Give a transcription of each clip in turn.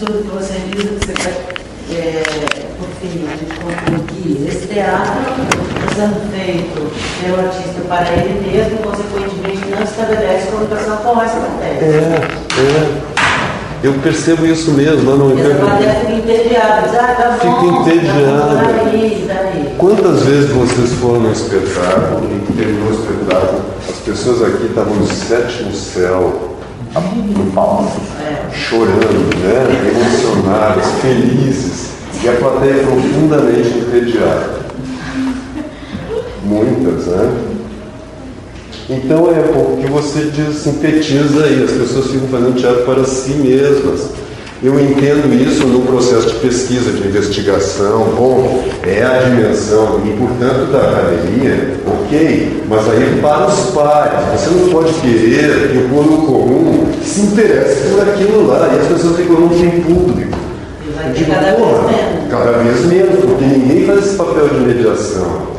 absurdo que você diz que você por fim, a gente conclui que esse teatro está sendo feito pelo artista para ele mesmo, consequentemente não estabelece comunicação com essa plateia. Eu percebo isso mesmo. Não, essa plateia fica entediada. Tá bom, fica entediada. Daí. Quantas vezes vocês foram no espetáculo e terminou o espetáculo, as pessoas aqui estavam no sétimo céu, chorando, né? Emocionadas, felizes, e a plateia profundamente entediada. Muitas, né? Então é o que você diz, sintetiza aí, as pessoas ficam fazendo teatro para si mesmas. Eu entendo isso no processo de pesquisa, de investigação. Bom, é a dimensão e, portanto, da academia, ok, mas aí para os pares. Você não pode querer que o povo comum se interesse por aquilo lá, e as pessoas ficam, não tem público. Eu digo, cada vez menos, porque ninguém faz esse papel de mediação.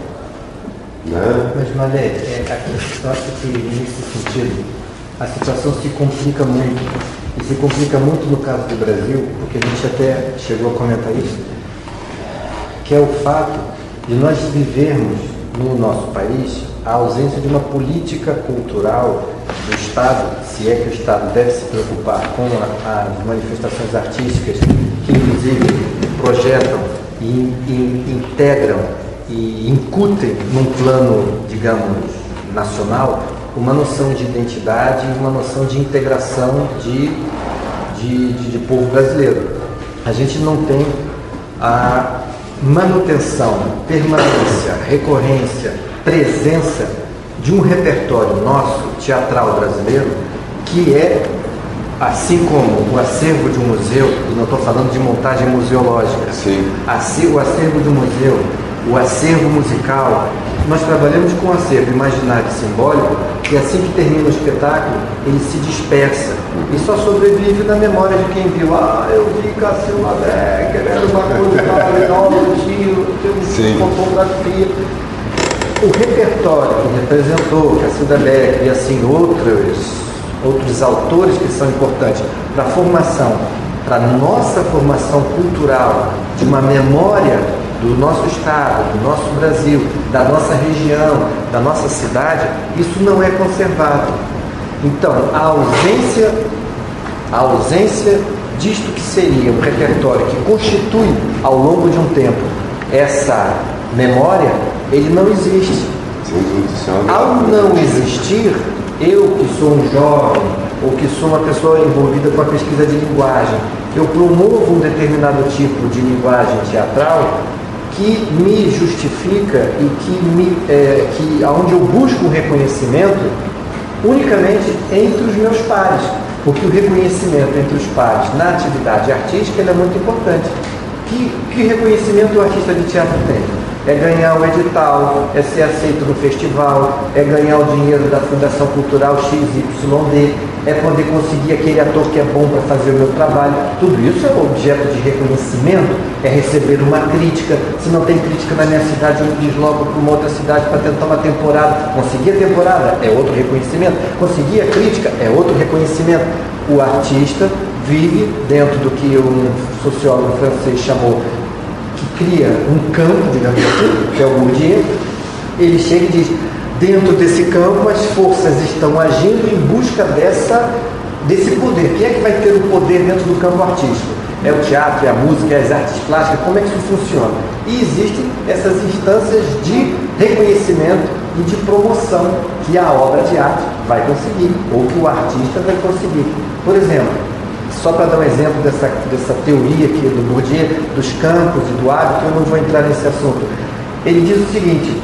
Né? Mas, Malé, eu acho que nesse sentido a situação se complica muito. E se complica muito no caso do Brasil, porque a gente até chegou a comentar isso, que é o fato de nós vivermos no nosso país a ausência de uma política cultural do Estado, se é que o Estado deve se preocupar com as manifestações artísticas que, inclusive, projetam e integram e incutem num plano, digamos, nacional, uma noção de identidade e uma noção de integração de povo brasileiro. A gente não tem a manutenção, permanência, recorrência, presença de um repertório nosso, teatral brasileiro, que é, assim como o acervo de um museu, e não estou falando de montagem museológica, sim, o acervo do museu, o acervo musical. Nós trabalhamos com acervo imaginário e simbólico, e assim que termina o espetáculo, ele se dispersa e só sobrevive na memória de quem viu. Eu vi Cassila Becker, era uma coisa legal, tem uma fotografia. O repertório que representou Cassila Becker e assim outros autores que são importantes para a formação, para a nossa formação cultural, de uma memória do nosso estado, do nosso Brasil, da nossa região, da nossa cidade, isso não é conservado. Então, a ausência disto que seria um repertório que constitui, ao longo de um tempo, essa memória, ele não existe. Ao não existir, eu que sou um jovem, ou que sou uma pessoa envolvida com a pesquisa de linguagem, eu promovo um determinado tipo de linguagem teatral que me justifica e onde eu busco um reconhecimento unicamente entre os meus pares, porque o reconhecimento entre os pares na atividade artística ele é muito importante. Que reconhecimento o artista de teatro tem? É ganhar o edital, é ser aceito no festival, é ganhar o dinheiro da Fundação Cultural XYD, é poder conseguir aquele ator que é bom para fazer o meu trabalho. Tudo isso é objeto de reconhecimento, é receber uma crítica. Se não tem crítica na minha cidade, eu me desloco para uma outra cidade para tentar uma temporada. Conseguir a temporada é outro reconhecimento, conseguir a crítica é outro reconhecimento. O artista vive dentro do que um sociólogo francês chamou, que cria um campo, digamos assim, que é o Bourdieu. Ele chega e diz: dentro desse campo as forças estão agindo em busca desse poder. Quem é que vai ter o poder dentro do campo artístico? É o teatro, é a música, é as artes plásticas. Como é que isso funciona? E existem essas instâncias de reconhecimento e de promoção que a obra de arte vai conseguir, ou que o artista vai conseguir. Por exemplo, só para dar um exemplo dessa teoria aqui do Bourdieu, dos campos e do hábito, eu não vou entrar nesse assunto. Ele diz o seguinte: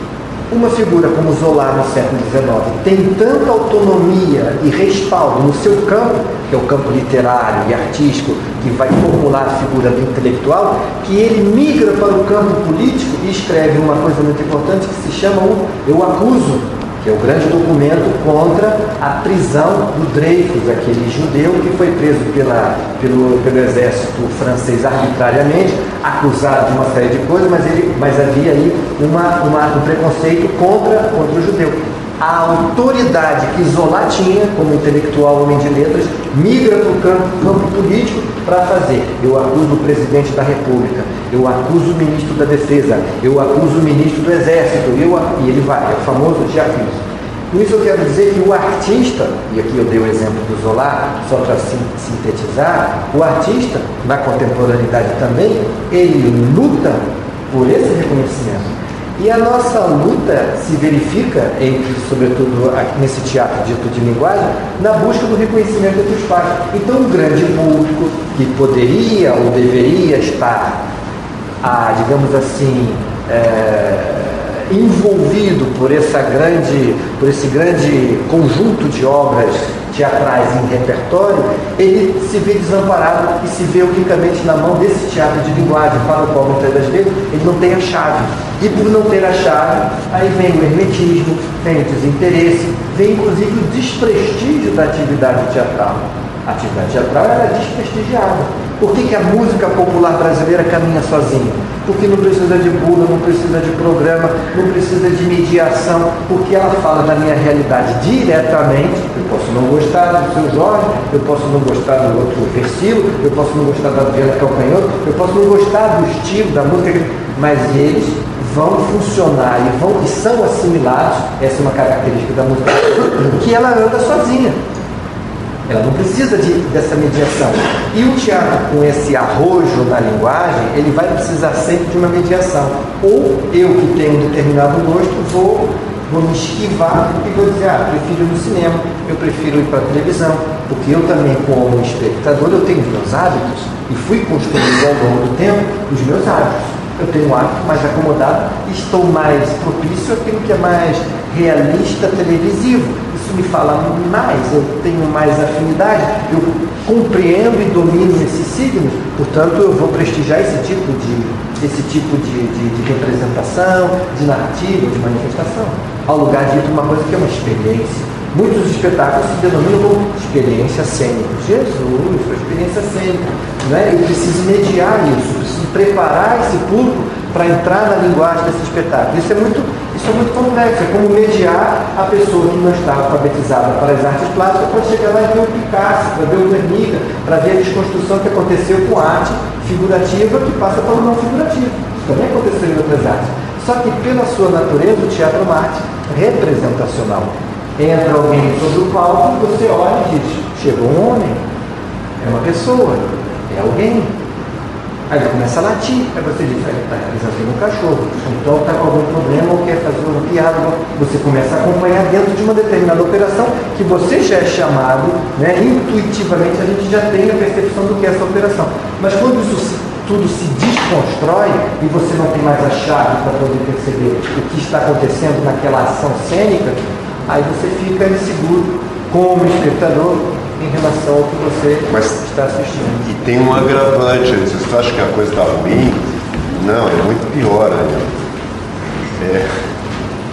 uma figura como Zola no século XIX tem tanta autonomia e respaldo no seu campo, que é o campo literário e artístico, que vai formular a figura do intelectual, que ele migra para o campo político e escreve uma coisa muito importante que se chama o Eu Acuso, que é o grande documento contra a prisão do Dreyfus, aquele judeu que foi preso pelo exército francês arbitrariamente, acusado de uma série de coisas, mas havia aí um preconceito contra o judeu. a autoridade que Zola tinha, como intelectual, homem de letras, migra para o campo político para fazer. Eu acuso o presidente da República, eu acuso o ministro da Defesa, eu acuso o ministro do Exército, e ele vai, é o famoso diafismo. Com isso eu quero dizer que o artista, e aqui eu dei o exemplo do Zola, só para sintetizar, o artista, na contemporaneidade também, ele luta por esse reconhecimento. E a nossa luta se verifica, sobretudo nesse teatro dito de linguagem, na busca do reconhecimento entre os pares. Então, um grande público que poderia ou deveria estar, digamos assim, envolvido por esse grande conjunto de obras teatrais em repertório, ele se vê desamparado e se vê unicamente na mão desse teatro de linguagem, para o qual muitas das vezes ele não tem a chave. E por não ter a chave, aí vem o hermetismo, vem o desinteresse, vem inclusive o desprestígio da atividade teatral. A atividade teatral era desprestigiada. Por que a música popular brasileira caminha sozinha? Porque não precisa de bula, não precisa de programa, não precisa de mediação, porque ela fala da minha realidade diretamente. Eu posso não gostar do seu Jorge, eu posso não gostar do outro Versilo, eu posso não gostar da Adriana Calcanhoto, eu posso não gostar do estilo da música, mas eles vão funcionar e são assimilados, essa é uma característica da música, que ela anda sozinha. Ela não precisa dessa mediação. E o teatro, com esse arrojo na linguagem, ele vai precisar sempre de uma mediação. Ou eu, que tenho um determinado gosto, vou me esquivar e vou dizer, prefiro ir no cinema, eu prefiro ir para a televisão, porque eu também, como espectador, eu tenho meus hábitos e fui construindo ao longo do tempo os meus hábitos. Eu tenho um hábito mais acomodado, estou mais propício àquilo que é mais realista, televisivo. Isso me fala mais, eu tenho mais afinidade, eu compreendo e domino esses signos, portanto eu vou prestigiar esse tipo de representação, de narrativa, de manifestação, ao lugar de ir para uma coisa que é uma experiência. Muitos espetáculos se denominam como experiência cênica. Jesus, foi experiência cênica. Né? Eu preciso mediar isso, preciso preparar esse público para entrar na linguagem desse espetáculo. Isso é muito complexo. É como mediar a pessoa que não está alfabetizada para as artes plásticas para chegar lá e ver o Picasso, para ver o Guernica, para ver a desconstrução que aconteceu com a arte figurativa que passa pelo não figurativo. Isso também aconteceu em outras artes. Só que, pela sua natureza, o teatro é uma arte representacional. Entra alguém sobre o palco e você olha e diz, chegou um homem, é uma pessoa, é alguém. Aí ele começa a latir, aí você diz, ele está representando um cachorro, então está com algum problema ou quer fazer uma piada. Você começa a acompanhar dentro de uma determinada operação que você já é chamado, né, intuitivamente a gente já tem a percepção do que é essa operação. Mas quando isso tudo se desconstrói e você não tem mais a chave para poder perceber o que está acontecendo naquela ação cênica, aí você fica inseguro como espectador em relação ao que você está assistindo. E tem um agravante, você acha que a coisa está ruim? Não, é muito pior ainda.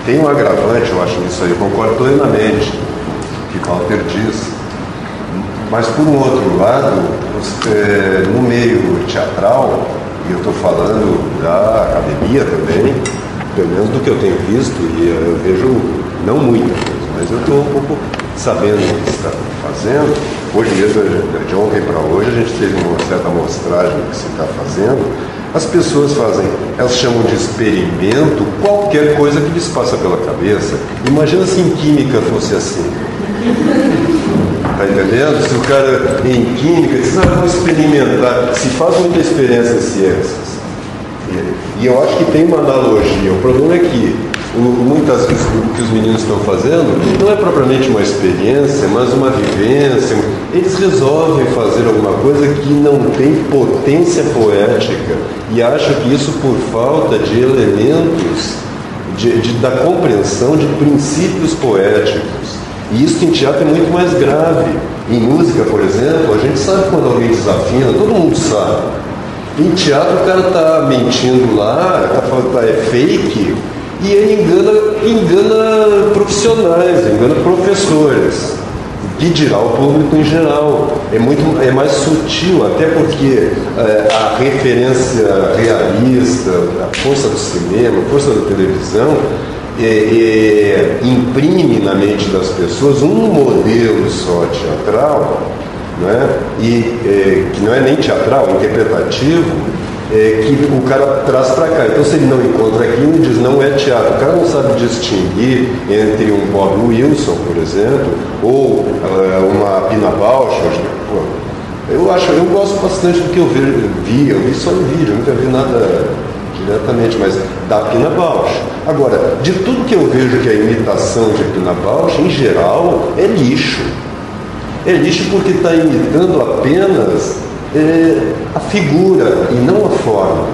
Tem um agravante, eu acho nisso aí, eu concordo plenamente com o que Walter diz. Mas por um outro lado, no meio teatral, e eu estou falando da academia também, pelo menos do que eu tenho visto, e eu vejo não muita coisa, mas eu estou um pouco sabendo o que está fazendo. Hoje mesmo, de ontem para hoje, a gente teve uma certa amostragem do que se está fazendo. As pessoas elas chamam de experimento qualquer coisa que lhes passa pela cabeça. Imagina se em química fosse assim. Está entendendo? Se o cara em química diz, vamos experimentar, se faz muita experiência em ciências. E eu acho que tem uma analogia. O problema é que muitas vezes o que os meninos estão fazendo não é propriamente uma experiência, mas uma vivência. Eles resolvem fazer alguma coisa que não tem potência poética e acham que isso por falta de elementos da compreensão de princípios poéticos. E isso em teatro é muito mais grave. Em música, por exemplo, a gente sabe quando alguém desafina, todo mundo sabe. Em teatro o cara está mentindo lá, é fake, e ele engana profissionais, engana professores, que dirá o público em geral. É mais sutil, até porque a referência realista, a força do cinema, a força da televisão, imprime na mente das pessoas um modelo só teatral, né? Que não é nem teatral, é interpretativo, que o cara traz para cá. Então, se ele não encontra aquilo, ele diz, não é teatro. O cara não sabe distinguir entre um Bob Wilson, por exemplo, ou uma Pina Bausch. Eu gosto bastante do que eu vi só em vídeo, eu nunca vi nada diretamente, mas da Pina Bausch. Agora, de tudo que eu vejo que é imitação de Pina Bausch, em geral, é lixo. É lixo porque está imitando apenas a figura e não a forma.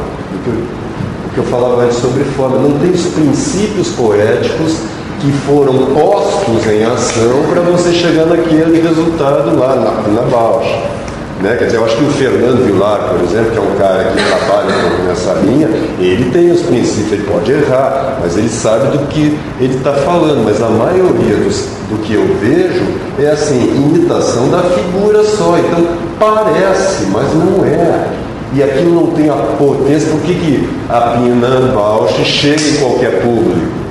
O que eu falava antes sobre forma, não tem os princípios poéticos que foram postos em ação para você chegar naquele resultado lá na Bausch. Né? Quer dizer, eu acho que o Fernando Vilar, por exemplo, que é um cara que trabalha nessa linha, ele tem os princípios, ele pode errar, mas ele sabe do que ele está falando. Mas a maioria do que eu vejo é assim, imitação da figura só. Então parece, mas não é. E aquilo não tem a potência. Por que a Pina Bausch chega em qualquer público?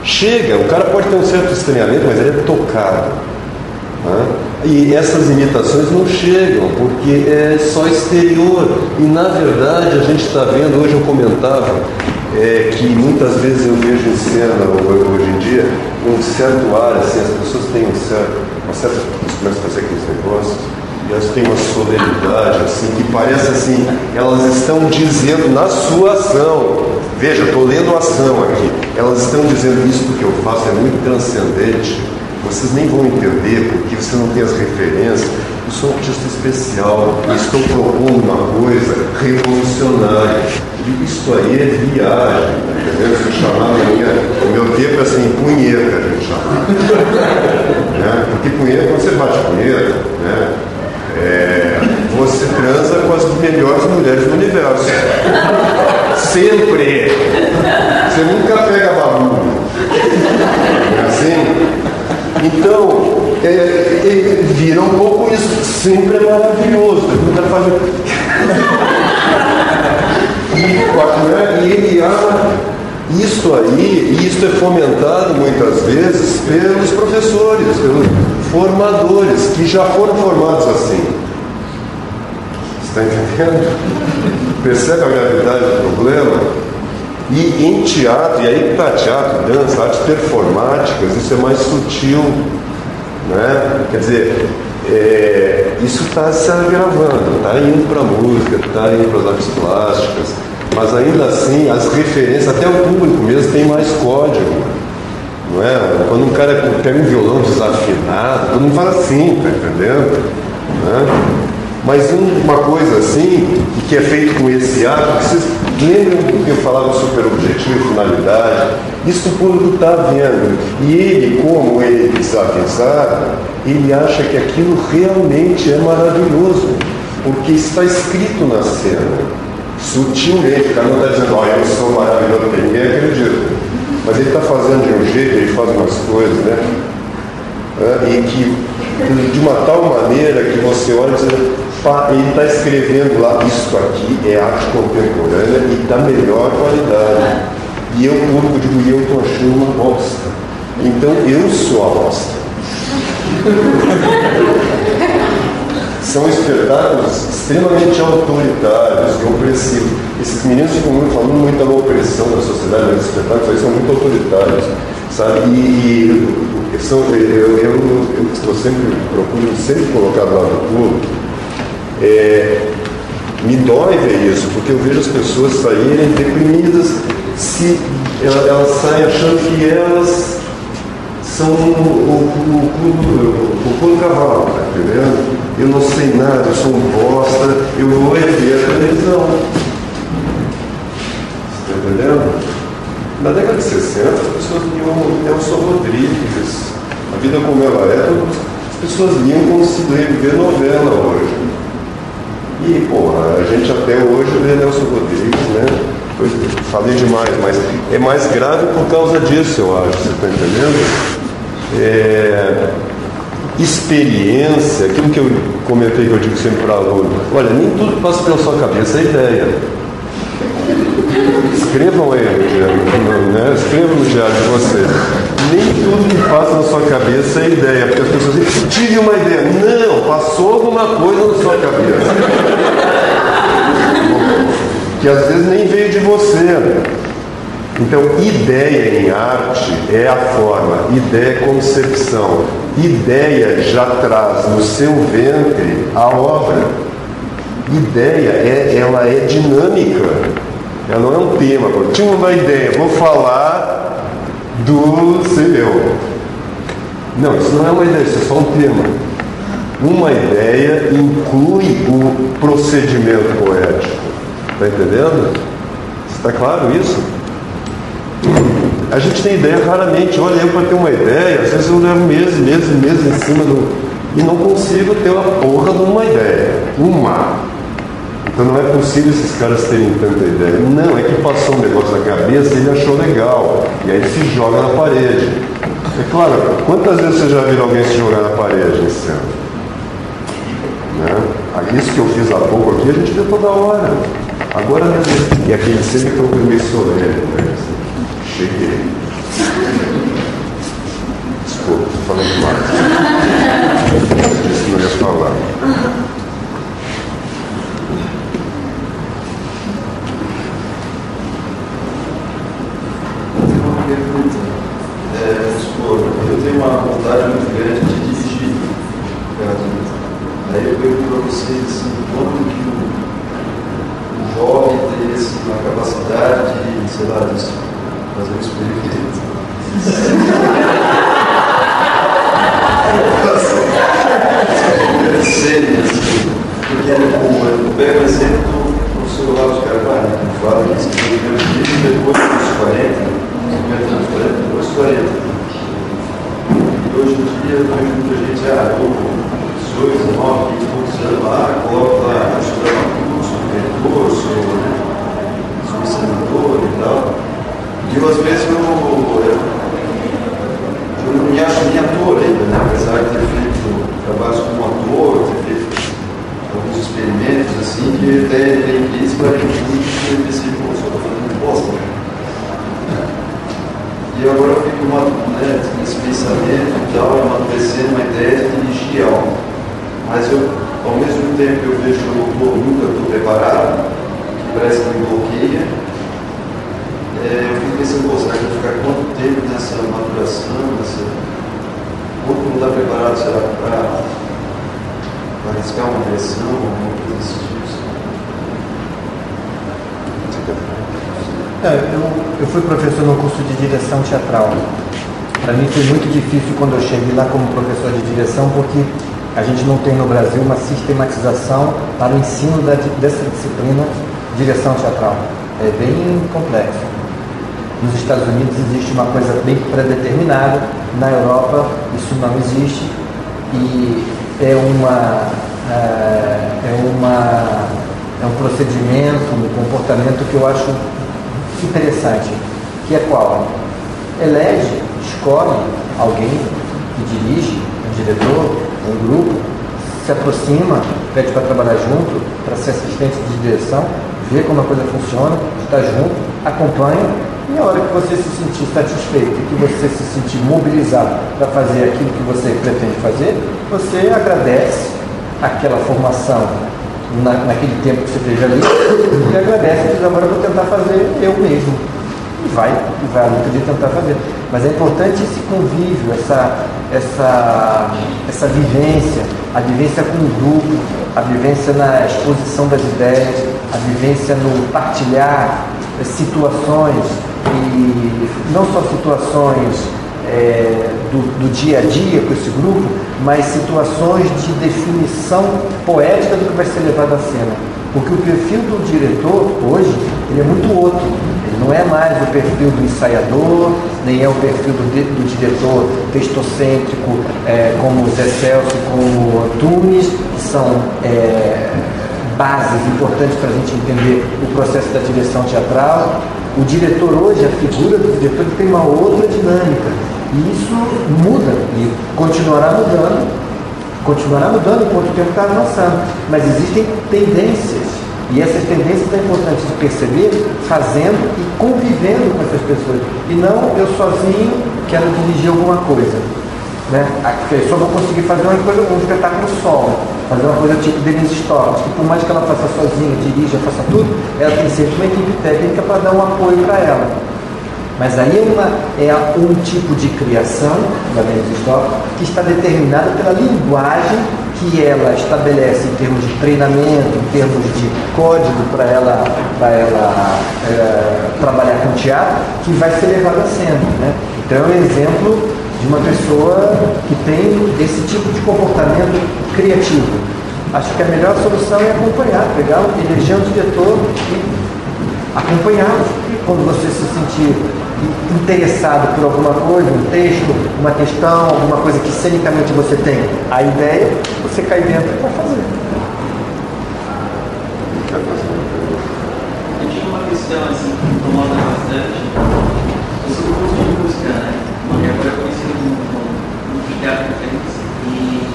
Chega, o cara pode ter um certo estranhamento, mas ele é tocado. Né? E essas imitações não chegam, porque é só exterior. E na verdade a gente está vendo, hoje eu comentava, que muitas vezes eu vejo em cena, hoje em dia, um certo ar, assim, as pessoas têm uma certa, começam a fazer aqueles negócios, e elas têm uma solenidade, assim, que parece assim, elas estão dizendo na sua ação, veja, estou lendo a ação aqui, elas estão dizendo isso que eu faço é muito transcendente, vocês nem vão entender porque você não tem as referências, eu sou um artista especial, estou propondo uma coisa revolucionária, e isso aí é viagem, entendeu? Se chamar no meu tempo assim, punheta, a gente chama. Né? Porque punheta, quando você bate punheta, né? Você transa com as melhores mulheres do universo. Sempre! Você nunca pega barulho. Não é assim? Então, vira um pouco isso. Sempre é maravilhoso. Nunca faz. E ele ama isso aí, e isso é fomentado muitas vezes pelos professores, pelos formadores, que já foram formados assim. Está entendendo? Percebe a gravidade do problema? E em teatro, e aí para teatro, dança, artes performáticas, isso é mais sutil, né? Quer dizer, isso está se agravando, está indo para a música, está indo para as artes plásticas, mas ainda assim as referências, até o público mesmo tem mais código, não é? Quando um cara pega um violão desafinado, todo mundo fala assim, tá entendendo? Né? Mas uma coisa assim, que é feito com esse ato, vocês lembram do que eu falava sobre objetivo, finalidade? Isso o público está vendo. E ele, como ele desavisado, ele acha que aquilo realmente é maravilhoso, porque está escrito na cena, sutilmente. O cara não está dizendo, eu sou maravilhoso, porque ninguém acredita. Mas ele está fazendo de um jeito, ele faz umas coisas, né? E que, de uma tal maneira que você olha e diz, ele está escrevendo lá, isso aqui é arte contemporânea e da melhor qualidade. E eu, público, digo, eu estou achando uma bosta. Então eu sou a bosta. São espetáculos extremamente autoritários e opressivos. Esses meninos ficam falando muito da opressão da sociedade, mas os espetáculos aí são muito autoritários, sabe? Eu sempre procuro sempre colocar do lado do público. Me dói ver isso, porque eu vejo as pessoas saírem deprimidas, se elas saem achando que elas são o cu do cavalo, tá entendendo? Eu não sei nada, eu sou um bosta, eu vou ver a televisão. Você tá entendendo? Na década de 60, as pessoas liam Nelson Rodrigues, A Vida Como Ela É, as pessoas liam como se vê novela hoje. E, porra, a gente até hoje vê Nelson Rodrigues, né? Eu falei demais, mas é mais grave por causa disso, eu acho, você está entendendo? Experiência, aquilo que eu comentei, que eu digo sempre para aluno, olha, nem tudo passa pela sua cabeça, é ideia. escrevam aí, né? Escrevam no diário de vocês. Nem tudo que passa na sua cabeça é ideia, porque as pessoas dizem, tive uma ideia. Não, passou alguma coisa na sua cabeça. Que às vezes nem veio de você. Então, ideia em arte é a forma, ideia é concepção. Ideia já traz no seu ventre a obra. Ideia, ela é dinâmica. Ela não é um tema. Eu tinha uma ideia, vou falar do eu. Não, isso não é uma ideia, isso é só um tema. Uma ideia inclui o procedimento poético. Está entendendo? Está claro isso? A gente tem ideia raramente. Olha, eu para ter uma ideia, às vezes eu levo meses em cima e não consigo ter a porra de uma ideia. Então não é possível esses caras terem tanta ideia. Não, é que passou um negócio na cabeça e ele achou legal. E aí ele se joga na parede. É claro, quantas vezes você já viu alguém se jogar na parede em cena? Né? Isso que eu fiz há pouco aqui, a gente vê toda hora. Agora mesmo. E aquele sempre foi meio solene, né? Cheguei. Desculpa, estou falando demais. Eu disse que não ia falar. Eu tenho uma vontade muito grande de dirigir. Aí eu pergunto para vocês assim, quando que o jovem tem assim, uma capacidade de, sei lá, de fazer um experimento. Sério, assim, porque eu pego o exemplo do professor Olavo de Carvalho, que fala que escreveu primeiro livro depois dos 40, depois dos 40. Hoje em dia eu vejo muita gente, 18, 19, 20 anos lá, coloca lá, estudar uma curso, mentor, sou senador e tal. E às vezes eu não me acho nem ator ainda, né? Apesar de ter feito trabalhos como ator, ter feito alguns experimentos assim, que até tem 15, 40 anos que eu pensei, pô, só estou fazendo bosta. E agora eu fico nesse pensamento e tal, amadurecendo uma ideia de dirigir algo. Mas eu, ao mesmo tempo que eu vejo que eu nunca estou preparado, que parece que me bloqueia, eu fico pensando, será que eu vou ficar quanto tempo nessa maturação, quanto não está preparado, será para arriscar uma direção, alguma coisa desse tipo? Eu fui professor no curso de direção teatral. Para mim foi muito difícil quando eu cheguei lá como professor de direção, porque a gente não tem no Brasil uma sistematização para o ensino dessa disciplina, direção teatral. É bem complexo. Nos Estados Unidos existe uma coisa bem predeterminada, na Europa isso não existe, e é um procedimento, um comportamento que eu acho interessante, que é qual? Escolhe alguém que dirige, um diretor, um grupo, se aproxima, pede para trabalhar junto, para ser assistente de direção, vê como a coisa funciona, está junto, acompanha, e a hora que você se sentir satisfeito, que você se sentir mobilizado para fazer aquilo que você pretende fazer, você agradece aquela formação naquele tempo que você teve ali, e agradece e diz, agora eu vou tentar fazer eu mesmo. E vai à luta de tentar fazer. Mas é importante esse convívio, essa vivência, a vivência com o grupo, a vivência na exposição das ideias, a vivência no partilhar situações, e não só situações do dia a dia com esse grupo, mas situações de definição poética do que vai ser levado à cena. Porque o perfil do diretor, hoje, ele é muito outro. Ele não é mais o perfil do ensaiador, nem é o perfil do diretor textocêntrico, como o Zé Celso, como o Antunes, que são bases importantes para a gente entender o processo da direção teatral. O diretor hoje, a figura do diretor, tem uma outra dinâmica. E isso muda e continuará mudando enquanto o tempo está avançando. Mas existem tendências E essas tendências é importante de perceber fazendo e convivendo com essas pessoas. E não eu sozinho quero dirigir alguma coisa. Né? Eu só vou conseguir fazer uma coisa, um espetáculo solo, fazer uma coisa tipo Denise Stocks, que por mais que ela faça sozinha, dirija, faça tudo, ela tem sempre uma equipe técnica para dar um apoio para ela. Mas aí é um tipo de criação da Denise Stocks que está determinada pela linguagem que ela estabelece em termos de treinamento, em termos de código para ela trabalhar com teatro, que vai ser levado a cena. Né? Então é um exemplo de uma pessoa que tem esse tipo de comportamento criativo. Acho que a melhor solução é acompanhar, eleger um diretor e acompanhá-lo. Quando você se sentir interessado por alguma coisa, um texto, uma questão, alguma coisa que cenicamente você tem a ideia, você cai dentro e vai fazer. Eu tinha uma questão assim que me incomoda bastante. Eu sou do curso de música, né? E agora eu conheci um teatro diferente. E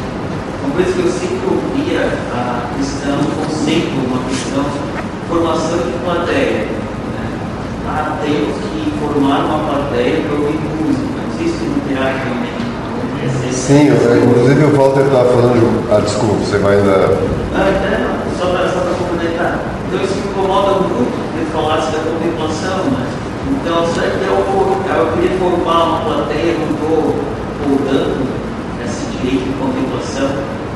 uma coisa que eu sempre ouvia a questão, o conceito, uma questão, formação de plateia. Né? Temos que formar uma plateia para ouvir música. Não sei se no teatro também acontece. Sim, inclusive o Walter estava falando. Desculpa, você vai ainda. Não, só para complementar. Então isso me incomoda muito de falasse da contemplação, né? Então, será que eu queria formar uma plateia, não estou dando esse direito de contemplação,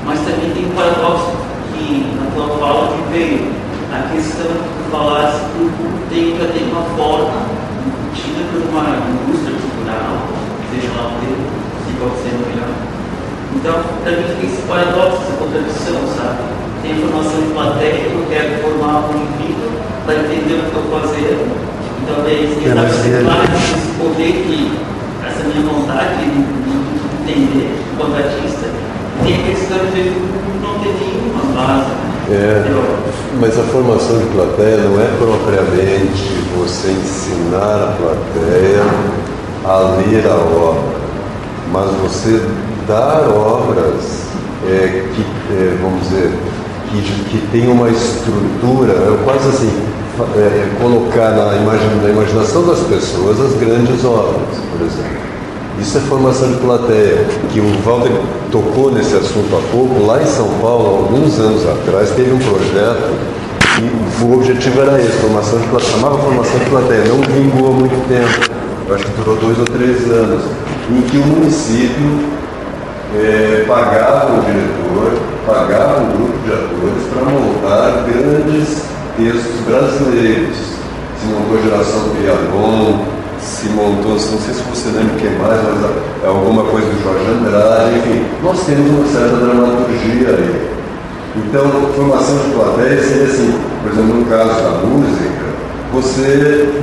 mas também tem um paradoxo que na tua fala que veio a questão que tu falasse que o público tem uma forma embutida por uma indústria cultural, seja lá o que pode ser melhor. Então, para mim tem esse paradoxo, essa contradição, sabe? Tem a formação de plateia que eu quero formar um indivíduo para entender o que estou fazendo. Talvez esse poder que essa minha vontade de entender quanto artista tem a questão de não ter nenhuma base. Mas a formação de plateia não é propriamente você ensinar a plateia a ler a obra, mas você dar obras vamos dizer, que tem uma estrutura, quase assim, colocar na imaginação das pessoas as grandes obras, por exemplo. Isso é formação de plateia, que o Walter tocou nesse assunto há pouco. Lá em São Paulo, alguns anos atrás, teve um projeto e o objetivo era esse, formação de plateia, chamava formação de plateia, não vingou há muito tempo, eu acho que durou 2 ou 3 anos, em que o município pagava o diretor, pagava um grupo de atores para montar grandes textos brasileiros. Se montou Geração Trianon, se montou, não sei se você lembra o que mais, mas é alguma coisa do Jorge Andrade, enfim, nós temos uma certa dramaturgia aí. Então, formação de plateia seria assim, por exemplo, no caso da música, você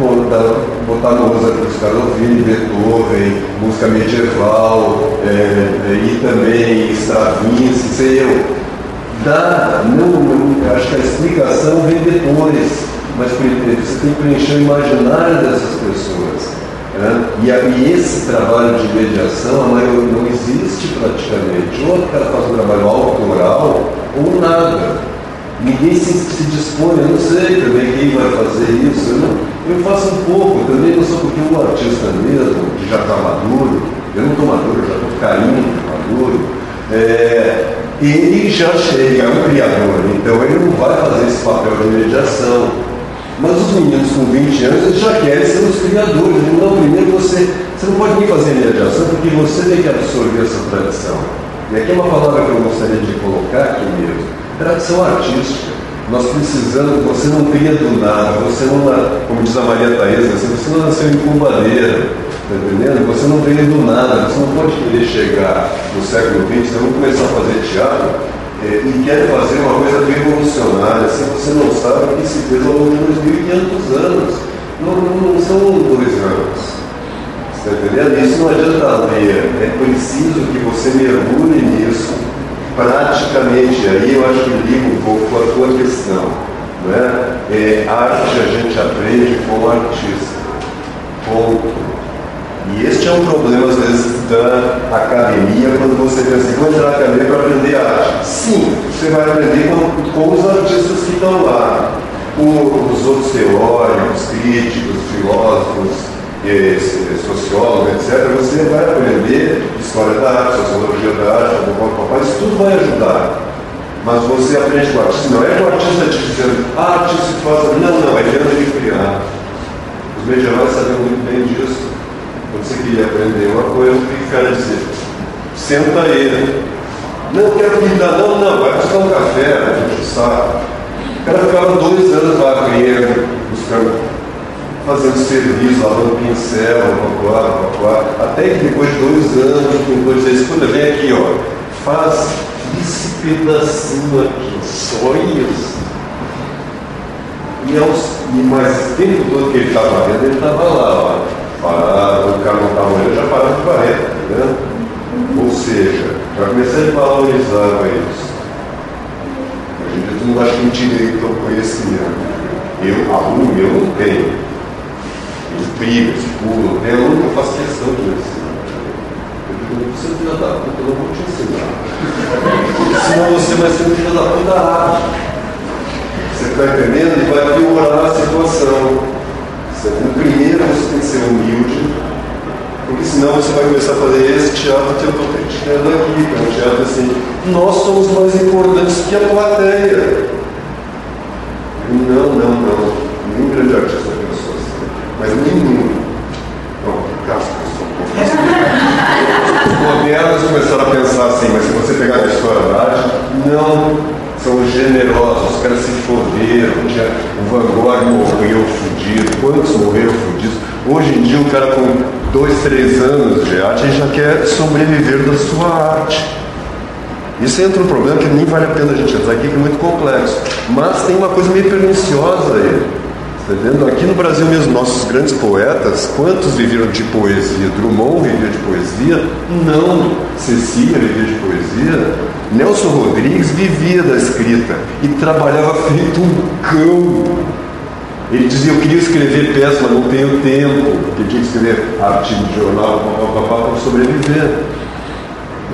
botar Mozart, Scarlatti, Beethoven, música medieval, e também Stravinsky, sei eu. Acho que a explicação vem depois, mas você tem que preencher o imaginário dessas pessoas. Né? E esse trabalho de mediação, a maioria não existe praticamente. Ou o cara faz um trabalho autoral, ou nada. Ninguém se dispõe, eu não sei também quem vai fazer isso. Eu faço um pouco, também não sou porque o artista mesmo, que já está maduro, eu não estou maduro, eu já estou caindo maduro, ele já chega, é um criador, então ele não vai fazer esse papel de mediação. Mas os meninos com 20 anos eles já querem ser os criadores. Não, primeiro você não pode nem fazer mediação porque você tem que absorver essa tradição. E aqui é uma palavra que eu gostaria de colocar aqui mesmo. Tradição artística. Nós precisamos, você não cria do nada, você não, como diz a Maria Thaís, você não nasceu em Cumbadeira, tá entendendo? Você não veio do nada, você não pode querer chegar no século XX, vamos começar a fazer teatro e quer fazer uma coisa revolucionária, se você não sabe o que se fez ao longo de 2.500 anos, não são 2 anos. Você está entendendo? Isso não adianta ler, é preciso que você mergulhe nisso praticamente. Aí eu acho que liga um pouco com a tua questão. Né? Arte a gente aprende como artista. Ponto. E este é um problema, às vezes, da academia, quando você pensa assim, vou entrar na academia para aprender arte. Sim, você vai aprender com os artistas que estão lá. os outros teóricos, críticos, filósofos, sociólogos, etc., você vai aprender história da arte, sociologia da arte, isso tudo vai ajudar. Mas você aprende com o artista. Não é que o artista te dizendo, artista se faz. Não, é vendo ele criar. Os medievais sabiam muito bem disso. Quando você queria aprender uma coisa, o que o cara dizia? Senta ele. Não, quero pintar. Não, vai buscar um café, deixa o saco. O cara ficava 2 anos lá aprendendo, buscando, fazendo serviço, lavando pincel, até que depois de 2 anos, o pintor dizia, escuta, vem aqui, ó, faz esse pedacinho aqui, só isso. Mas o tempo todo que ele estava vendo, ele estava lá, ó. Parado, o cara não estava olhando, já parava de varrer, tá vendo? Ou seja, já comecei a valorizar isso. A gente não acha que direito ao conhecimento. Aluno meu não tenho. Eles brigam, se pulam. Tem aluno que eu faço questão de ensinar. Eu digo, você é filho da puta, eu não vou te ensinar. Senão você vai ser um filho da puta da arte. Você está entendendo? E vai piorar a situação. Primeiro você tem que ser humilde, porque senão você vai começar a fazer esse teatro que eu estou criticando aqui, que é um teatro assim, nós somos mais importantes que a plateia. Não. Nenhum grande artista pensou assim. Mas nenhum. Não, caso que eu sou os modernos começaram a pensar assim, mas se você pegar a história da arte, não. São generosos, os caras se foderam, o Van Gogh morreu fudido, quantos morreram fudidos? Hoje em dia o cara com 2, 3 anos de arte já quer sobreviver da sua arte. Isso entra um problema que nem vale a pena a gente entrar aqui, que é muito complexo. Mas tem uma coisa meio perniciosa aí. Tá vendo? Aqui no Brasil mesmo, nossos grandes poetas, quantos viveram de poesia? Drummond vivia de poesia? Não. Cecília vivia de poesia? Nelson Rodrigues vivia da escrita e trabalhava feito um cão. Ele dizia, eu queria escrever peça, mas não tenho tempo, porque tinha que escrever artigo de jornal, para sobreviver.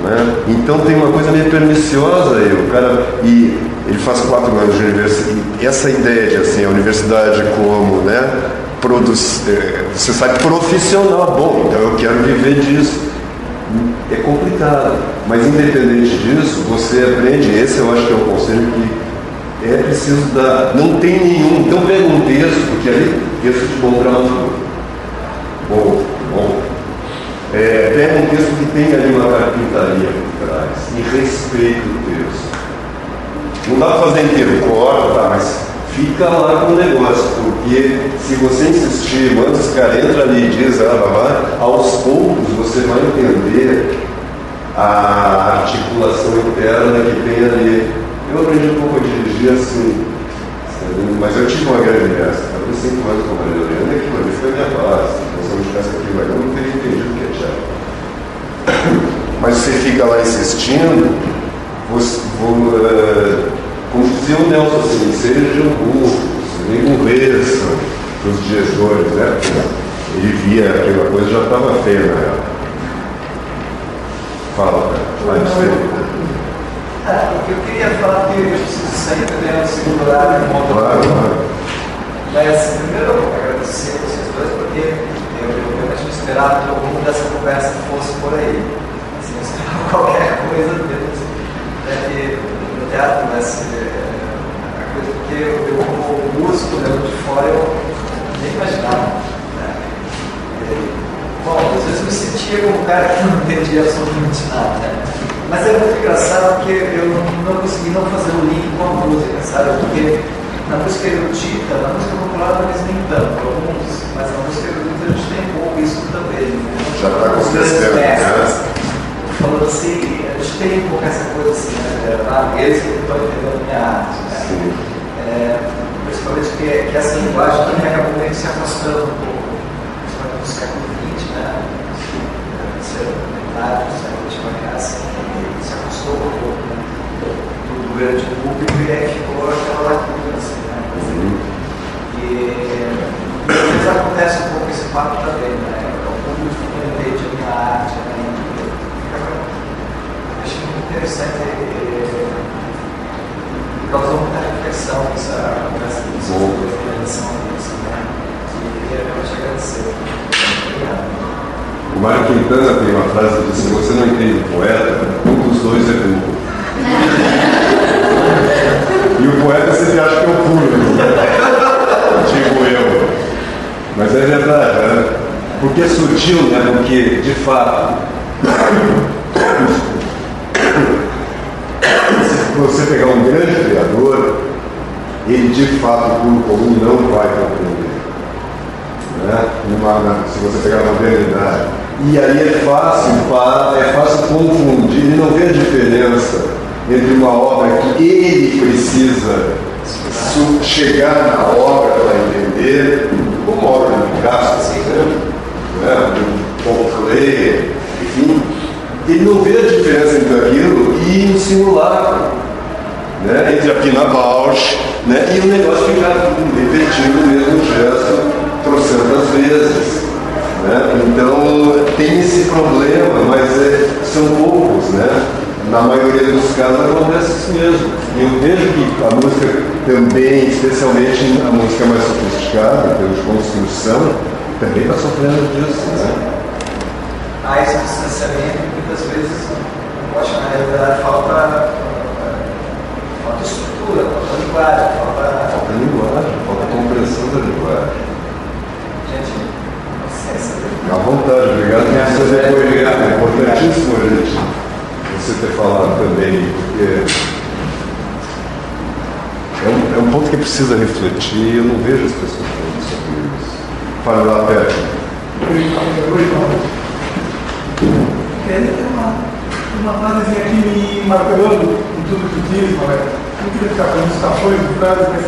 Né? Então tem uma coisa meio perniciosa aí, o cara, e ele faz 4 anos de universidade, e essa ideia de assim, a universidade como, né, você sai profissional, bom, então eu quero viver disso. É complicado, mas independente disso, você aprende, esse eu acho que é um conselho que é preciso dar, não tem nenhum, então pega um texto, porque ali, texto de bom dramaturgo. Bom. Pega um texto que tem ali uma carpintaria por trás e respeita o texto. Não dá para fazer inteiro, corta, tá, mas fica lá com o negócio, porque se você insistir, manda os caras, entra ali e diz, aos poucos você vai entender a articulação interna que tem ali. Eu aprendi um pouco a dirigir assim, mas eu tive uma grande graça. Eu 5 anos com a Maria Helena, que uma vez foi a minha base. Se eu não tivesse aqui, eu não teria entendido o que é teatro. Mas você fica lá insistindo, como dizia o Nelson, assim, sejam burros, nem conversam para os diretores, né? Ele via aquela coisa, já estava feia na época. Fala, vai dizer. Eu queria falar que eu preciso sair também no segundo horário. Claro. Mas primeiro eu agradecer a vocês dois, porque eu realmente não esperava que o rumo dessa conversa fosse por aí. Assim, eu esperava qualquer coisa dentro do teatro, mas a coisa que eu como músico, olhando de fora, eu nem imaginava. Né? Bom, às vezes eu me sentia como um cara que não entendia absolutamente nada. Né? Mas é muito engraçado porque eu não consegui não fazer o link com a música, sabe? Porque na música erudita, na música popular talvez nem tanto, alguns, mas na música erudita a gente tem um pouco isso também. Né? Já está acontecendo, né? Falando assim, a gente tem um pouco essa coisa assim, né? Eles que estão entendendo a minha arte, né? Principalmente que essa linguagem também acabou meio que se afastando um pouco, principalmente no século XX, né? Metade do século XX, se afastou um pouco, né? Do grande público e aí ficou aquela lacuna, assim, né? E às vezes acontece um pouco esse papo também, né? O público não entende a minha arte, né? Acho muito interessante, causou muita reflexão essa conversa. O Mário Quintana tem uma frase que diz: se você não entende o poeta, um dos dois é burro. E o poeta sempre acha que é o público, tipo eu. Mas é verdade, né? Porque é sutil, né? Porque, de fato, se você pegar um grande criador, ele de fato, o público comum não vai compreender. Né? Se você pegar uma realidade. E aí é fácil confundir, ele não vê a diferença entre uma obra que ele precisa chegar na obra para entender, como a obra de Picasso, por exemplo, né? De Paul Klee, enfim, ele não vê a diferença entre aquilo e um simulacro, né? Entre a Pina Bausch, né? E o negócio fica repetindo o mesmo gesto trocentas vezes. Né? Então tem esse problema, mas são poucos, né? Na maioria dos casos acontece isso mesmo. E eu vejo que a música também, especialmente a música mais sofisticada, em termos de construção, também está sofrendo disso, né? Há esse distanciamento, muitas vezes, eu acho que na realidade falta estrutura, falta linguagem, falta linguagem, falta compreensão da linguagem. À vontade, obrigado por você depoimento. É importantíssimo a gente você ter falado também, porque é um ponto que precisa refletir. Eu não vejo as pessoas falando sobre isso. Fala lá perto. Uma frasezinha aqui me martelando em tudo que diz, não queria ficar com citações de frases, mas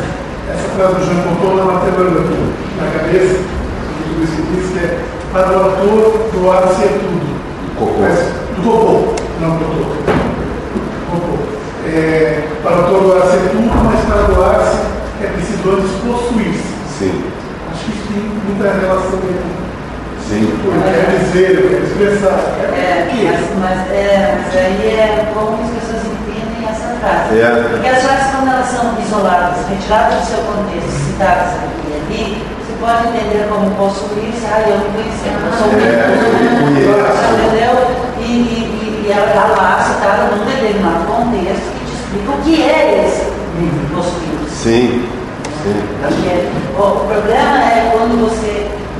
essa frase do Jean Cocteau está martelando aqui na cabeça, tudo isso que diz, que é: para o autor doar-se é tudo. Do Cocteau, não Cocteau. Para o autor doar-se é tudo, mas para doar-se é preciso antes possuir-se. Sim. Acho que isso tem muita relação com sim. Quer dizer, quer expressar. Mas aí é como as pessoas entendem essa frase. Porque as frases, quando elas são isoladas, retiradas do seu contexto, citadas aqui e ali, você pode entender como possuir-se. Eu não conhecia, eu sou muito, entendeu? E ela está lá citada num determinado contexto que te explica o que é esse possuir-se. Sim. O problema é quando você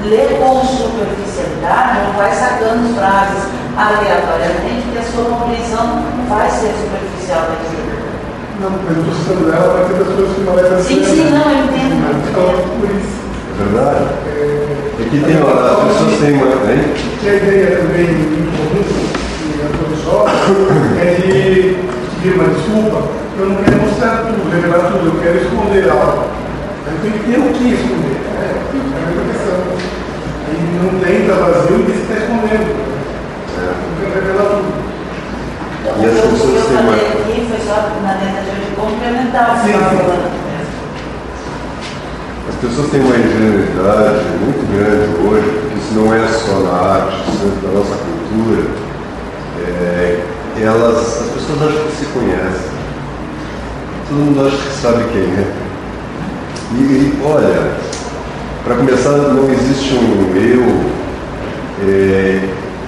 lê com superficialidade, não vai sacando frases aleatoriamente, porque a sua compreensão não vai ser superficial daquilo. Não, mas eu estou citando dela para ter das coisas que não leva a ser. Sim, não, eu entendo. Então, por isso. É verdade? Aqui tem as pessoas têm uma. Que a ideia também muito comum, e a todos jovens, é de pedir uma desculpa. Eu não quero mostrar tudo, revelar tudo, eu quero esconder algo. Eu tenho que ter o que esconder. É a mesma questão. Aí não tem, está vazio e diz que está escondendo. Não quero revelar tudo. E as pessoas têm uma. Aqui foi só na tentativa de complementar o que estava falando. As pessoas têm uma ingenuidade muito grande hoje, porque isso não é só na arte, isso é da nossa cultura. As pessoas acham que se conhecem. Todo mundo acha que sabe quem é. E olha, para começar, não existe um eu,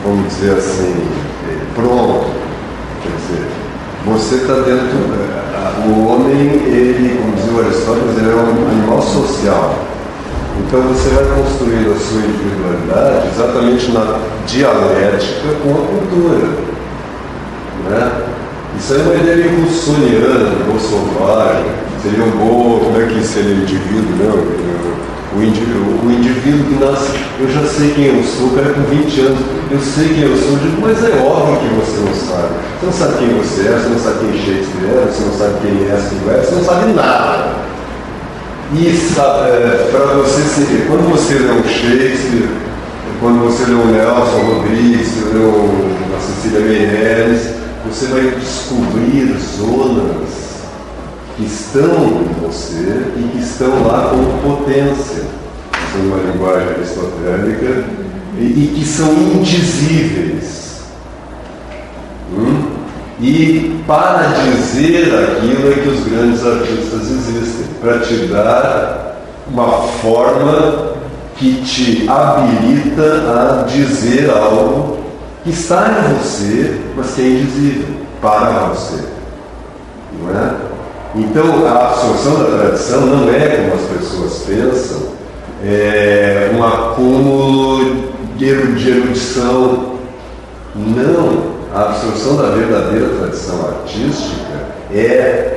vamos dizer assim, pronto. Quer dizer, você está dentro. O homem, como dizia o Aristóteles, ele é um animal social. Então você vai construindo a sua individualidade exatamente na dialética com a cultura. Né? Isso é uma ideia russoniana, do selvagem. Seria um bom, como é que seria o indivíduo, né? O indivíduo que nasce, eu já sei quem eu sou, o cara com 20 anos, eu sei quem eu sou, eu digo, mas é óbvio que você não sabe. Você não sabe quem você é, você não sabe quem Shakespeare é, você não sabe quem é Steve, você não sabe nada. E para você, quando você lê um Shakespeare, quando você lê um Nelson Rodrigues, você lê uma Cecília Meirelles, você vai descobrir zonas que estão em você e que estão lá como potência, usando uma linguagem aristotélica, e que são indizíveis. E para dizer aquilo é que os grandes artistas existem, para te dar uma forma que te habilita a dizer algo que está em você, mas que é invisível para você. Não é? Então, a absorção da tradição não é, como as pessoas pensam, um acúmulo de erudição. Não. A absorção da verdadeira tradição artística é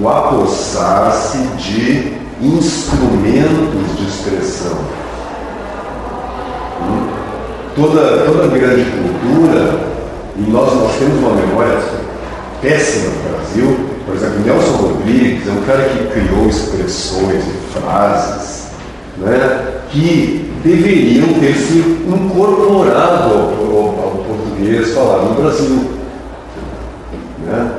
o apossar-se de instrumentos de expressão. Toda grande cultura, e nós temos uma memória péssima no Brasil. Por exemplo, Nelson Rodrigues é um cara que criou expressões e frases, né, que deveriam ter se incorporado ao português falado no Brasil. Né?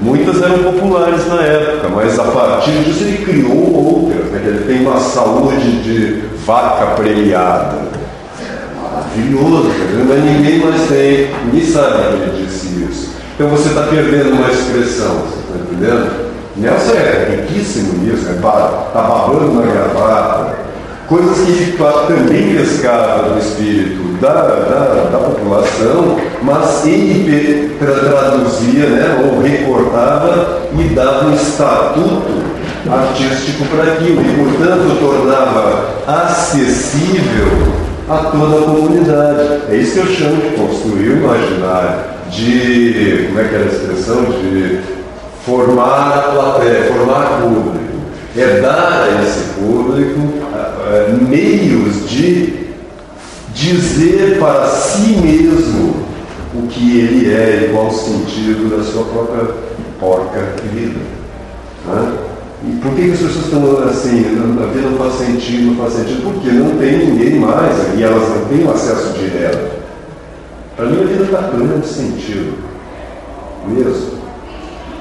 Muitas eram populares na época, mas a partir disso ele criou outras. Né? Ele tem uma saúde de vaca premiada. Maravilhoso, mas ninguém mais tem, ninguém sabe que ele disse isso. Então você está perdendo uma expressão, você está entendendo? Nelson é riquíssimo nisso, está babando na gravata, coisas que de fato também pescavam no espírito da população, mas ele traduzia, né, ou recortava e dava um estatuto artístico para aquilo, e portanto tornava acessível a toda a comunidade. É isso que eu chamo de construir o imaginário, de, como é que era a expressão, de formar a plateia, formar público, é dar a esse público meios de dizer para si mesmo o que ele é e qual o sentido da sua própria porca vida. Né? E por que as pessoas estão assim, a vida não faz sentido, não faz sentido? Porque não tem ninguém mais e elas não têm acesso direto. Para mim a vida está plena de sentido, mesmo.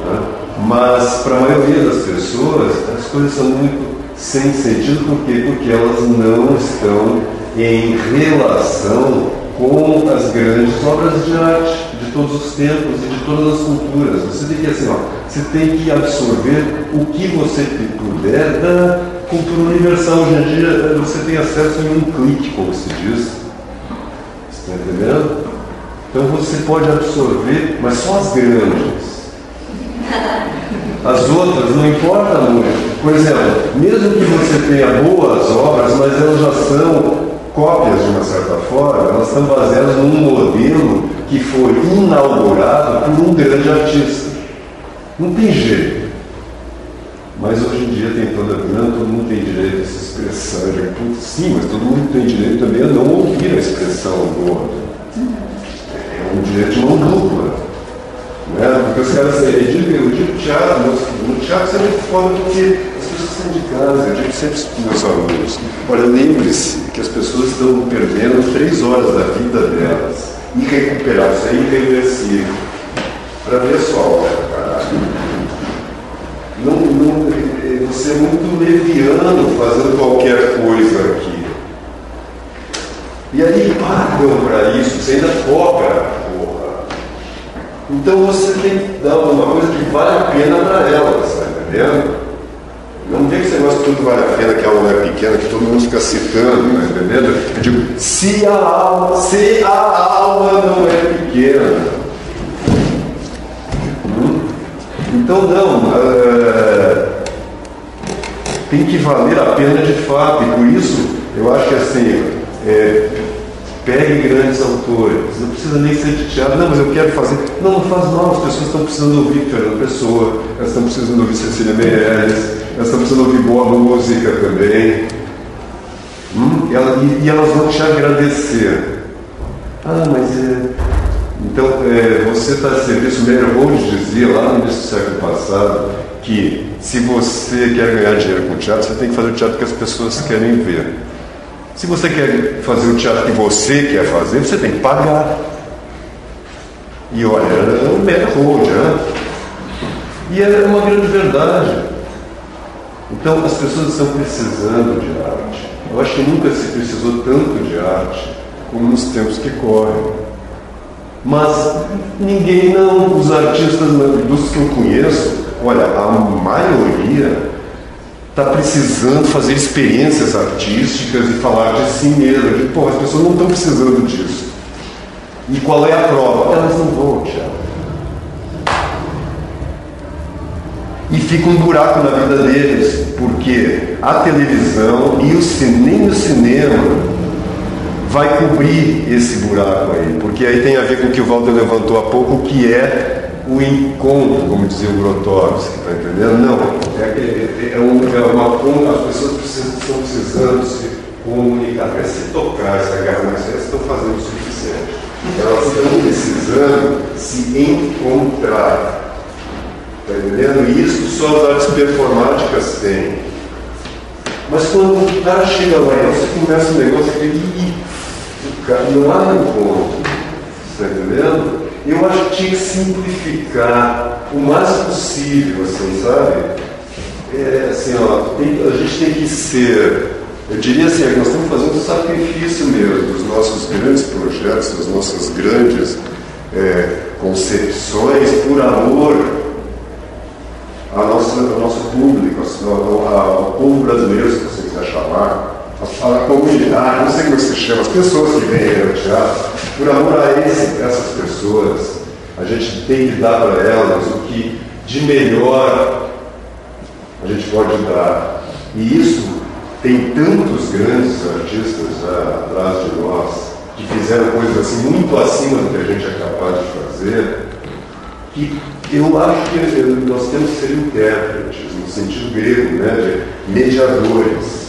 Né? Mas para a maioria das pessoas as coisas são muito sem sentido. Por quê? Porque elas não estão em relação com as grandes obras de arte de todos os tempos e de todas as culturas. Você tem que, assim, você tem que absorver o que você puder da cultura universal. Hoje em dia você tem acesso em um clique, como se diz. Você está entendendo? Então você pode absorver, mas só as grandes. As outras não importa muito. Por exemplo, mesmo que você tenha boas obras, mas elas já são cópias de uma certa forma, elas estão baseadas num modelo que foi inaugurado por um grande artista. Não tem jeito. Mas hoje em dia tem todo mundo tem direito a se expressar. Sim, mas todo mundo tem direito também a não ouvir a expressão do outro. É um direito de mão dupla. Né? Porque os caras, eu digo teatro, no teatro você é muito foda porque as pessoas estão de casa. Eu digo sempre para os meus alunos: olha, lembre-se que as pessoas estão perdendo 3 horas da vida delas, irrecuperável, isso é irreversível, para ver sua obra, caralho. Você é muito leviano fazendo qualquer coisa aqui. E aí pagam para isso, você ainda cobra. Então você tem que dar uma coisa que vale a pena para elas, tá entendendo? Não tem que esse negócio que tudo vale a pena, que a alma é pequena, que todo mundo fica citando, tá entendendo? Eu digo, se a alma não é pequena. Então não, tem que valer a pena de fato, e por isso eu acho que assim, pegue grandes autores, não precisa nem ser de teatro, não, mas eu quero fazer. Não, não faz mal, as pessoas estão precisando ouvir Fernando Pessoa, elas estão precisando ouvir Cecília Meirelles, elas estão precisando ouvir boa música também. E elas vão te agradecer. Então, você está a serviço. Meyerhold dizia lá no início do século passado que se você quer ganhar dinheiro com teatro, você tem que fazer o teatro que as pessoas querem ver. Se você quer fazer o teatro que você quer fazer, você tem que pagar. E olha, é um Meyerhold, né? E é uma grande verdade. Então, as pessoas estão precisando de arte. Eu acho que nunca se precisou tanto de arte como nos tempos que correm. Mas ninguém não, os artistas dos que eu conheço, olha, a maioria está precisando fazer experiências artísticas e falar de si mesmo. Que, pô, as pessoas não estão precisando disso. E qual é a prova? Elas não vão ao teatro. E fica um buraco na vida deles, porque a televisão e nem o cinema vai cobrir esse buraco aí, porque aí tem a ver com o que o Walter levantou há pouco, que é o encontro, como dizia o Grotowski, está entendendo? Não, as pessoas estão precisando se comunicar, não é se tocar, se agarrar, mas elas estão fazendo o suficiente. Elas estão precisando se encontrar. Está entendendo? E isso só as artes performáticas têm. Mas quando o cara chega lá e você começa um negócio aquele não há encontro. Está entendendo? Eu acho que tinha que simplificar o mais possível, assim, sabe? Assim, ó, a gente tem que ser, eu diria assim, nós estamos fazendo um sacrifício mesmo dos nossos grandes projetos, das nossas grandes concepções, por amor ao nosso público, ao povo brasileiro, se você quiser chamar, a comunidade, não sei como se chama, as pessoas que vêm ao teatro, por amor a essas pessoas, a gente tem que dar para elas o que de melhor a gente pode dar. E isso tem tantos grandes artistas atrás de nós, que fizeram coisas assim muito acima do que a gente é capaz de fazer, que eu acho que nós temos que ser intérpretes, no sentido grego, né, de mediadores.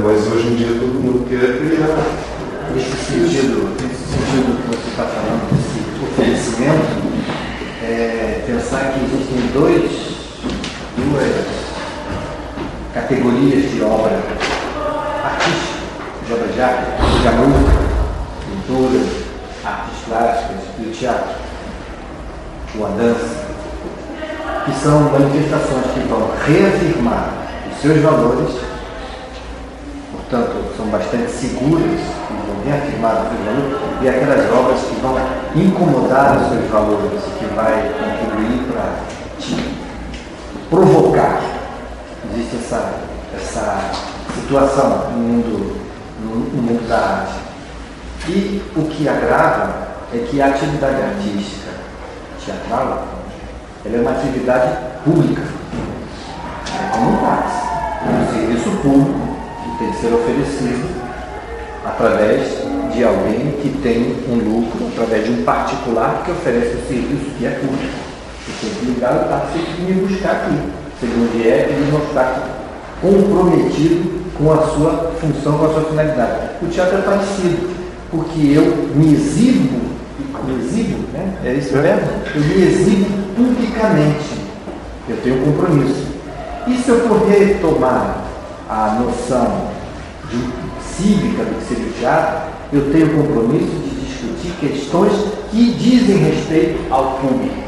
Mas hoje em dia todo mundo quer criar. Nesse sentido que você está falando, desse oferecimento, pensar que existem duas categorias de obra artística, de obra de arte, de a música, pintura, artes plásticas e o teatro, ou a dança, que são manifestações que vão reafirmar os seus valores, portanto, são bastante seguras, que vão reafirmar os seus valores, e aquelas obras que vão incomodar os seus valores, que vai contribuir para te provocar. Existe essa situação no mundo da arte. E o que agrava é que a atividade artística teatral, ela é uma atividade pública, é como um táxi, é um serviço público que tem que ser oferecido através de alguém que tem um lucro, através de um particular que oferece o serviço que é público. Eu tenho que ligar o táxi e me buscar aqui. Se ele não vier, ele não está comprometido com a sua função, com a sua finalidade. O teatro é parecido, porque eu me exibo, né? É isso mesmo? Eu me exibo publicamente. Eu tenho um compromisso. E se eu for retomar a noção cívica do que seria o teatro, eu tenho o compromisso de discutir questões que dizem respeito ao público.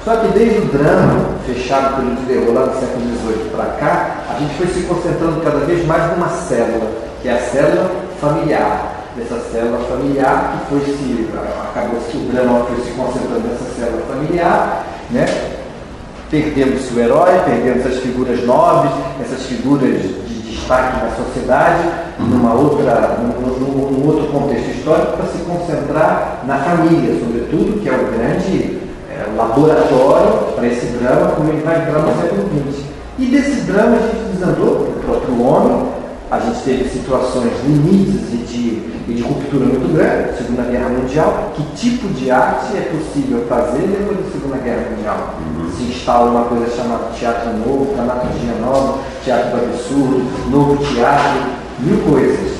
Só que desde o drama, fechado pelo Diderot lá no século XVIII para cá, a gente foi se concentrando cada vez mais numa célula, que é a célula familiar. Dessa célula familiar, que acabou-se o drama foi se concentrando nessa célula familiar, né? Perdemos-se o herói, perdemos as figuras nobres, essas figuras de destaque na sociedade, num outro contexto histórico, para se concentrar na família, sobretudo, que é o grande laboratório para esse drama, como ele vai entrar no século XX. E desse drama a gente desandou para o próprio homem, a gente teve situações limites e de ruptura muito grande, Segunda Guerra Mundial. Que tipo de arte é possível fazer depois da Segunda Guerra Mundial? Se instala uma coisa chamada teatro novo, dramaturgia nova, teatro do absurdo, novo teatro, mil coisas,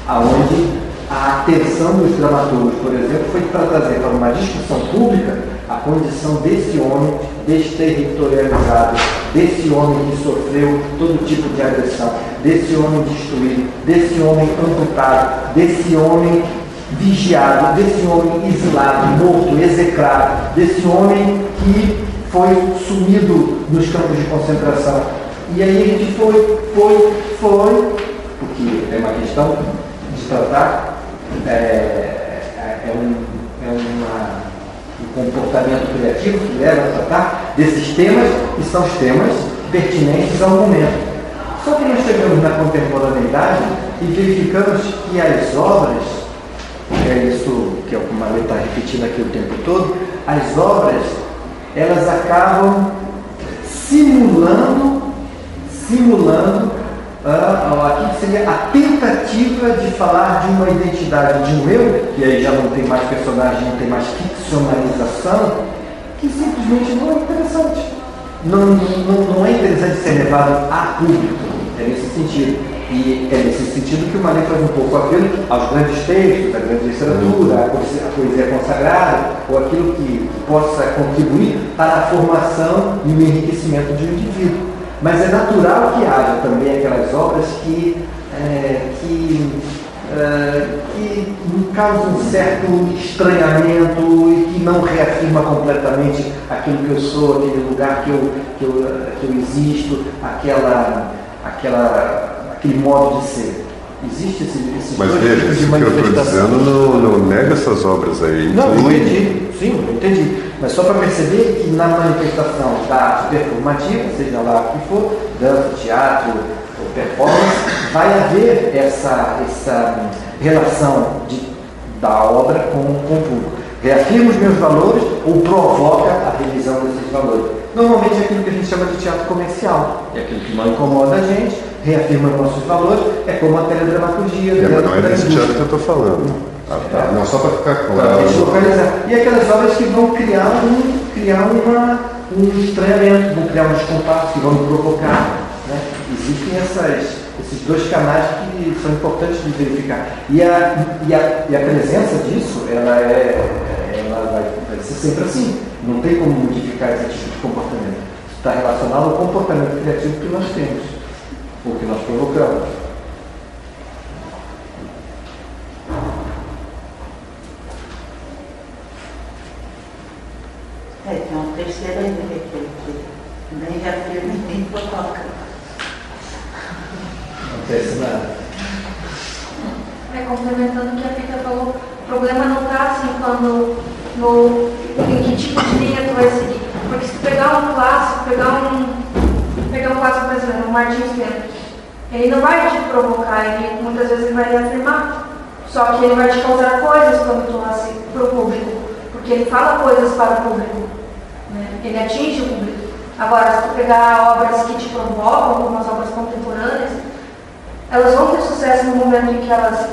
aonde a atenção dos dramaturgos, por exemplo, foi para trazer para uma discussão pública a condição desse homem desterritorializado, desse homem que sofreu todo tipo de agressão, desse homem destruído, desse homem amputado, desse homem vigiado, desse homem exilado, morto, execrado, desse homem que foi sumido nos campos de concentração. E aí a gente foi, porque é uma questão de tratar, o comportamento criativo que leva a tratar desses temas, que são os temas pertinentes ao momento. Só que nós chegamos na contemporaneidade e verificamos que as obras, é isso que o Malê está repetindo aqui o tempo todo, as obras, elas acabam simulando aqui seria a tentativa de falar de uma identidade de um eu, que aí já não tem mais personagem, não tem mais ficcionalização, que simplesmente não é interessante. Não é interessante ser levado a público, é nesse sentido. E é nesse sentido que o Malê faz um pouco aquilo aos grandes textos, a grande literatura, a poesia consagrada, ou aquilo que possa contribuir para a formação e o enriquecimento de um indivíduo. Mas é natural que haja também aquelas obras que causam um certo estranhamento e que não reafirma completamente aquilo que eu sou, aquele lugar que eu existo, aquele modo de ser. Existe esses Mas dois veja, tipos de isso que eu estou manifestação. dizendo não nega essas obras aí. Não, eu inclui. entendi. Sim, eu entendi. Mas só para perceber que na manifestação da arte performativa, seja lá o que for, dança, teatro ou performance, vai haver essa relação da obra com o público. Reafirma os meus valores ou provoca a revisão desses valores. Normalmente é aquilo que a gente chama de teatro comercial. É aquilo que não incomoda a gente, reafirma nossos valores, é como a teledramaturgia. Mas não é desse teatro que eu estou falando. Não, só para ficar claro. E aquelas obras que vão criar um estranhamento, vão criar um descompasso, que vão me provocar. Né? Existem esses dois canais que são importantes de verificar. E a presença disso, ela vai ser sempre assim. Não tem como modificar esse tipo de comportamento. Está relacionado ao comportamento criativo que nós temos, ou que nós provocamos. Tem uma terceira ainda que nem reafirma e nem provoca. Não acontece nada. Complementando o que a Pita falou, o problema não está assim em que tipo de linha tu vai seguir. Porque se tu pegar um clássico, pegar um clássico brasileiro, o Martins Pena, ele não vai te provocar, muitas vezes ele vai reafirmar. Só que ele vai te causar coisas quando tu assim, para o público. Porque ele fala coisas para o público. Né? Ele atinge o público. Agora, se tu pegar obras que te provocam, como as obras contemporâneas, elas vão ter sucesso no momento em que elas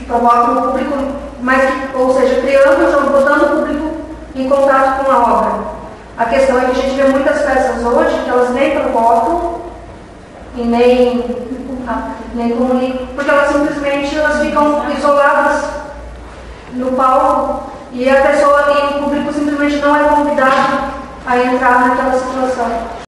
provocam o público, ou seja, criando o jogo, botando o público em contato com a obra. A questão é que a gente vê muitas peças hoje que elas nem provocam e nem comunicam, porque elas simplesmente ficam isoladas no palco e o público simplesmente não é convidado a entrar naquela situação.